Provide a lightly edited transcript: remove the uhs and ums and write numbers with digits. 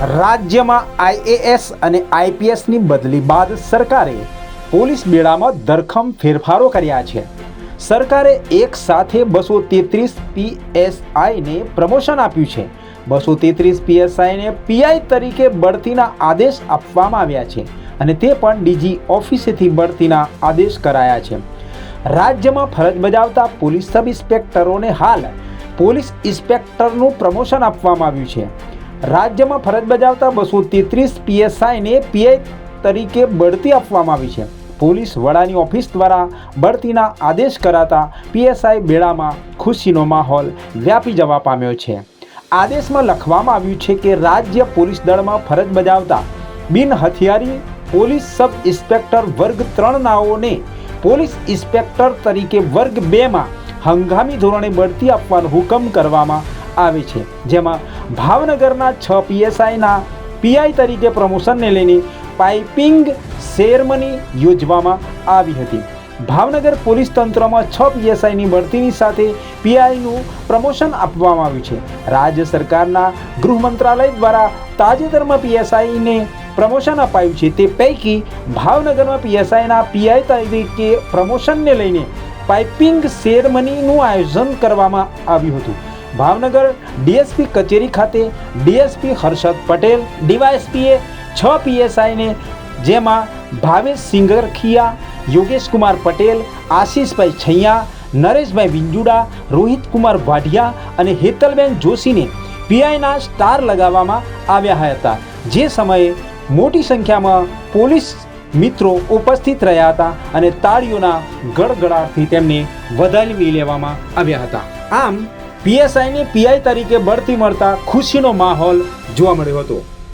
રાજ્યમાં આઈએએસ અને આઈપીએસની બદલી બાદ સરકારે પોલીસ બેડામાં ધરખમ ફેરફારો કર્યા છે. સરકારે એક સાથે 233 પીએસઆઈને પ્રમોશન આપ્યું છે. 233 પીએસઆઈને પીઆઈ તરીકે બઢતીના આદેશ આપવામાં આવ્યા છે અને તે પણ ડીજી ઓફિસેથી બઢતીના આદેશ કરાયા છે. રાજ્યમાં ફરજ બજાવતા પોલીસ સબ ઇન્સ્પેક્ટરોને હાલ પોલીસ ઇન્સ્પેક્ટરનું પ્રમોશન આપવામાં આવ્યું છે. રાજ્યમાં ફરજ બજાવતા 233 પીએસઆઈને પીઆઈ તરીકે બઢતી આપવામાં આવી છે. પોલીસ વડાની ઓફિસ દ્વારા બઢતીના આદેશ કરાતા પીએસઆઈ બેડામાં ખુશીનો માહોલ વ્યાપી જવા પામ્યો છે. આદેશમાં લખવામાં આવ્યું છે કે રાજ્ય પોલીસ દળમાં ફરજ બજાવતા બિન હથિયારી પોલીસ સબ ઇન્સ્પેક્ટર વર્ગ 3 નાઓને પોલીસ ઇન્સ્પેક્ટર તરીકે વર્ગ 2માં હંગામી ધોરણે બઢતી આપવાનો હુકમ કરવામાં આવે છે. જેમાં ભાવનગરના 6 પીએસઆઈના પીઆઈ તરીકે પ્રમોશનને લઈને પાઇપિંગ સેરેમની યોજવામાં આવી હતી. ભાવનગર પોલીસ તંત્રમાં 6 પીએસઆઈની બઢતીની સાથે પીઆઈનું પ્રમોશન આપવામાં આવ્યું છે. રાજ્ય સરકારના ગૃહ મંત્રાલય દ્વારા તાજેતરમાં પીએસઆઈને પ્રમોશન અપાયું છે. તે પૈકી ભાવનગરમાં પીએસઆઈના પીઆઈ તરીકે પ્રમોશનને લઈને પાઇપિંગ સેરેમનીનું આયોજન કરવામાં આવ્યું હતું. ભાવનગર ડીએસપી કચેરી ખાતે ડીએસપી હર્ષદ પટેલ, ડીવાયએસપીએ 6 પીએસઆઈને જેમાં ભાવેશ સિંગરખિયા, યોગેશ કુમાર પટેલ, આશીષભાઈ છૈયા, નરેશભાઈ વિંજુડા, રોહિત કુમાર વાઢિયા અને હેતલબેન જોશીને પીઆઈના સ્ટાર લગાવવામાં આવ્યા હતા. જે સમયે મોટી સંખ્યામાં પોલીસ મિત્રો ઉપસ્થિત રહ્યા હતા અને તાળીઓના ગડગડાટથી તેમને વધાવી લેવામાં આવ્યા હતા. આમ પીએસઆઈને પીઆઈ તરીકે બઢતી મળતા ખુશીનો માહોલ જોવા મળ્યો હતો.